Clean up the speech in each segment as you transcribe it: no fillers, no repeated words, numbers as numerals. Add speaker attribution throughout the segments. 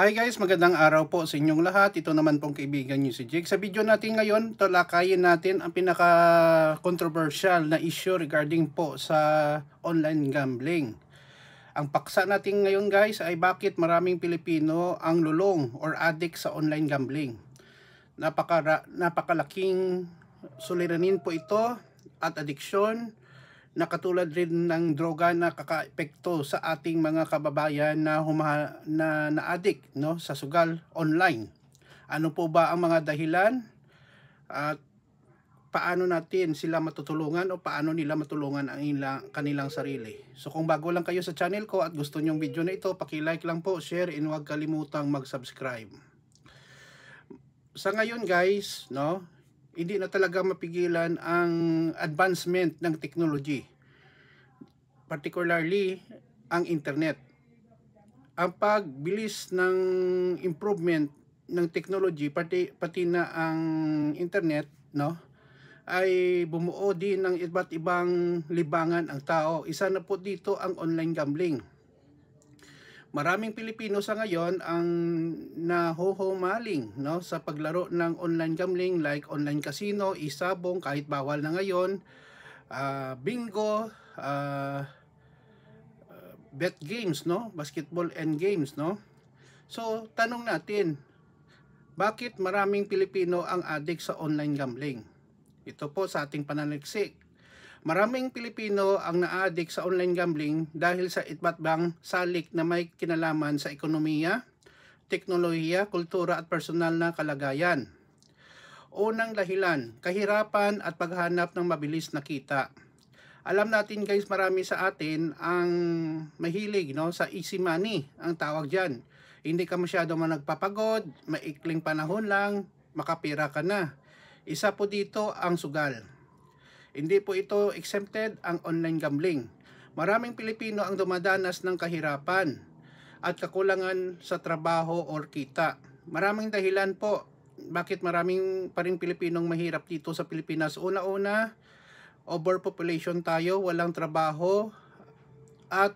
Speaker 1: Hi guys, magandang araw po sa inyong lahat. Ito naman pong kaibigan niyo si Jake. Sa video natin ngayon, talakayin natin ang pinaka-controversial na issue regarding po sa online gambling. Ang paksa natin ngayon guys ay bakit maraming Pilipino ang lulong or addict sa online gambling. Napakalaking suliranin po ito at addiction na katulad rin ng droga na kakaepekto sa ating mga kababayan na na-addict no, sa sugal online. Ano po ba ang mga dahilan at paano natin sila matutulungan o paano nila matulungan ang kanilang sarili? So kung bago lang kayo sa channel ko at gusto nyong video na ito, paki-like lang po, share, and huwag kalimutang mag-subscribe. Sa ngayon guys, no, hindi na talaga mapigilan ang advancement ng technology, particularly ang internet. Ang pagbilis ng improvement ng technology, pati na ang internet, no, ay bumuo din ng iba't ibang libangan ang tao. Isa na po dito ang online gambling. Maraming Pilipino sa ngayon ang nahuhumaling no, sa paglaro ng online gambling like online casino, isabong, kahit bawal na ngayon, bingo, bet games, no, basketball and games, no. So, tanong natin, bakit maraming Pilipino ang addict sa online gambling? Ito po sa ating pananaliksik. Maraming Pilipino ang na-addict sa online gambling dahil sa iba't ibang salik na may kinalaman sa ekonomiya, teknolohiya, kultura at personal na kalagayan. Unang dahilan, kahirapan at paghanap ng mabilis na kita. Alam natin guys, marami sa atin ang mahilig no, sa easy money, ang tawag dyan. Hindi ka masyado nagpapagod, maikling panahon lang, makapira ka na. Isa po dito ang sugal. Hindi po ito exempted ang online gambling. Maraming Pilipino ang dumadanas ng kahirapan at kakulangan sa trabaho or kita. Maraming dahilan po bakit maraming pa rin Pilipinong mahirap dito sa Pilipinas. Una-una, overpopulation tayo, walang trabaho at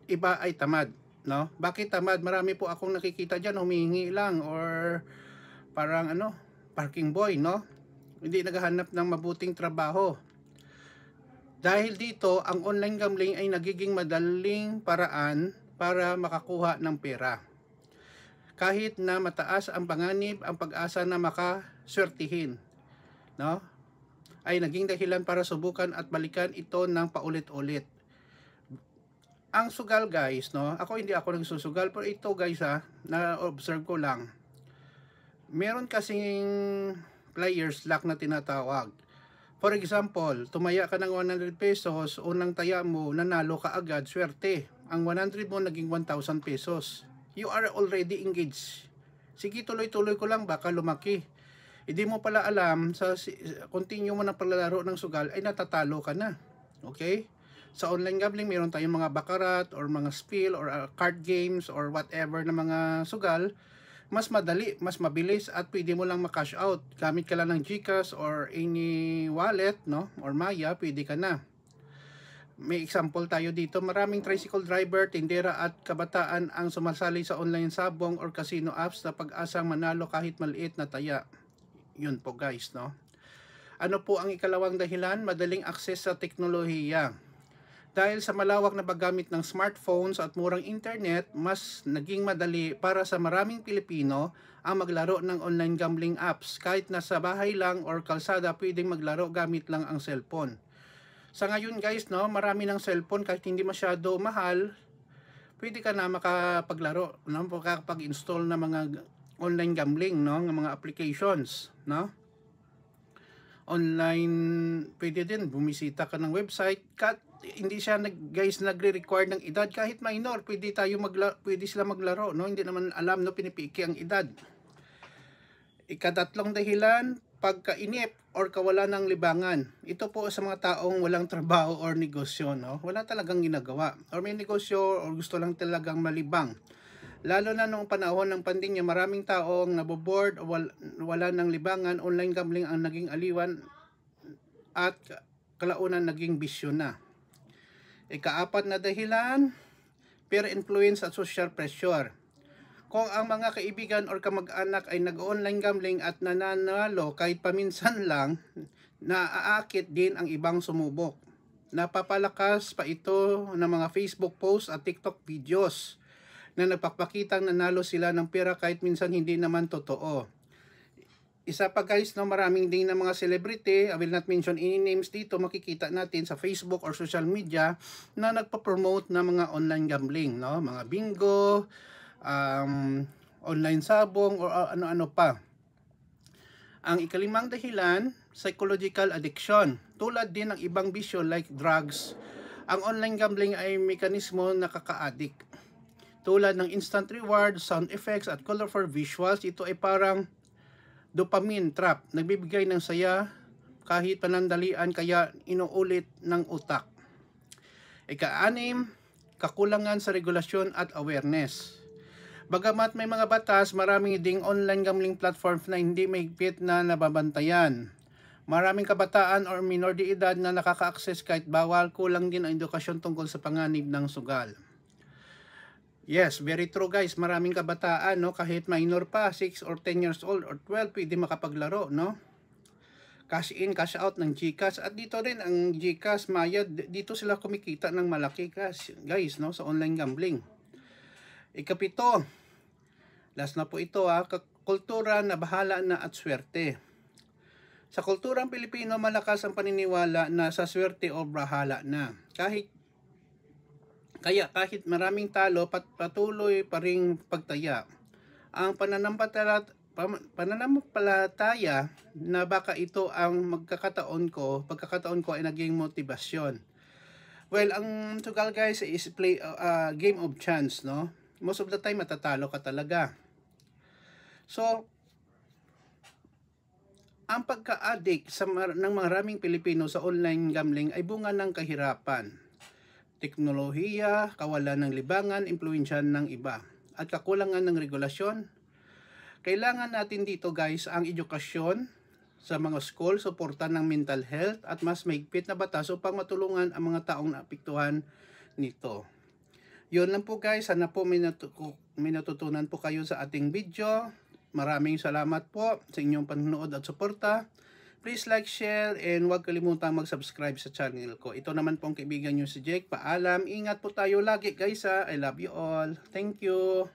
Speaker 1: iba ay tamad. No? Bakit tamad? Marami po akong nakikita dyan, humihingi lang or parang parking boy, no? Hindi naghahanap ng mabuting trabaho. Dahil dito, ang online gambling ay nagiging madaling paraan para makakuha ng pera. Kahit na mataas ang panganib, ang pag-asa na makaswertihin, no, ay naging dahilan para subukan at balikan ito ng paulit-ulit. Ang sugal guys, no, hindi ako nagsusugal, pero ito guys na-observe ko lang. Meron kasing players luck na tinatawag. For example, tumaya ka ng 100 pesos, unang taya mo, nanalo ka agad, swerte. Ang 100 mo naging 1,000 pesos. You are already engaged. Sige, tuloy-tuloy ko lang, baka lumaki. Hindi mo pala alam, sa continue mo ng paglalaro ng sugal, ay natatalo ka na. Okay? Sa online gambling, meron tayong mga baccarat, or mga spiel, or card games, or whatever na mga sugal. Mas madali, mas mabilis at pwede mo lang ma-cash out. Gamit ka lang ng GCash or any wallet, no? Or Maya, pwede ka na. May example tayo dito. Maraming tricycle driver, tindera at kabataan ang sumasali sa online sabong or casino apps na pag-asang manalo kahit maliit na taya. Yun po guys, no? Ano po ang ikalawang dahilan? Madaling access sa teknolohiya. Dahil sa malawak na paggamit ng smartphones at murang internet, mas naging madali para sa maraming Pilipino ang maglaro ng online gambling apps. Kahit nasa bahay lang or kalsada, pwedeng maglaro gamit lang ang cellphone. Sa ngayon guys, no, marami ng cellphone kahit hindi masyado mahal, pwede ka na makapaglaro, no, makapag-install na mga online gambling, no, ng mga applications, no. Online, pwede din bumisita ka ng website. Hindi siya nagre-require ng edad, kahit minor pwede sila maglaro, no, hindi naman alam, no, pinipiki ang edad. Ikatatlong dahilan, pagkainip or kawalan ng libangan. Ito po sa mga taong walang trabaho or negosyo, no, wala talagang ginagawa, or may negosyo or gusto lang talagang malibang. Lalo na noong panahon ng pandemya, maraming taong naboboard o wala ng libangan. Online gambling ang naging aliwan at kalaunan naging bisyo na. Ikaapat na dahilan, peer influence at social pressure. Kung ang mga kaibigan or kamag-anak ay nag-online gambling at nananalo kahit paminsan lang, naaakit din ang ibang sumubok. Napapalakas pa ito ng mga Facebook posts at TikTok videos na nagpapakitang nanalo sila ng pera kahit minsan hindi naman totoo. Isa pa guys, no, maraming din ng mga celebrity, I will not mention any names dito, makikita natin sa Facebook or social media na nagpa-promote ng mga online gambling, no? Mga bingo, online sabong, or ano-ano pa. Ang ikalimang dahilan, psychological addiction. Tulad din ng ibang bisyo like drugs, ang online gambling ay mekanismo na nakaka-addict. Tulad ng instant reward, sound effects, at colorful visuals, ito ay parang dopamine trap, nagbibigay ng saya kahit panandalian, kaya inuulit ng utak. Ika-anim, kakulangan sa regulasyon at awareness. Bagamat may mga batas, maraming ding online gambling platforms na hindi mahigpit na nababantayan. Maraming kabataan or minor de edad na nakaka-access kahit bawal, kulang din ang edukasyon tungkol sa panganib ng sugal. Yes, very true guys. Maraming kabataan, no, kahit minor pa, 6 or 10 years old or 12, pwede makapaglaro, no? Cash in, cash out ng GCash. At dito rin ang GCash, Maya, dito sila kumikita ng malaki cash, guys, no, sa online gambling. Ikapito, last na po ito, kultura na bahala na at swerte. Sa kulturang Pilipino, malakas ang paniniwala na sa swerte o bahala na. Kaya kahit maraming talo, patuloy pa ring pagtaya. Ang pananampalataya na baka ito ang pagkakataon ko ay naging motibasyon. Well, ang sugal guys is play game of chance, no? Most of the time matatalo ka talaga. So, ang pagka-addict ng maraming Pilipino sa online gambling ay bunga ng kahirapan, teknolohiya, kawalan ng libangan, impluwensya ng iba, at kakulangan ng regulasyon. Kailangan natin dito guys ang edukasyon sa mga school, suporta ng mental health, at mas mahigpit na batas upang matulungan ang mga taong naapektuhan nito. Yun lang po guys, sana po may natutunan po kayo sa ating video. Maraming salamat po sa inyong panonood at suporta. Please like, share, and huwag kalimutang mag-subscribe sa channel ko. Ito naman pong kaibigan nyo si Jake. Paalam. Ingat po tayo lagi guys ha. I love you all. Thank you.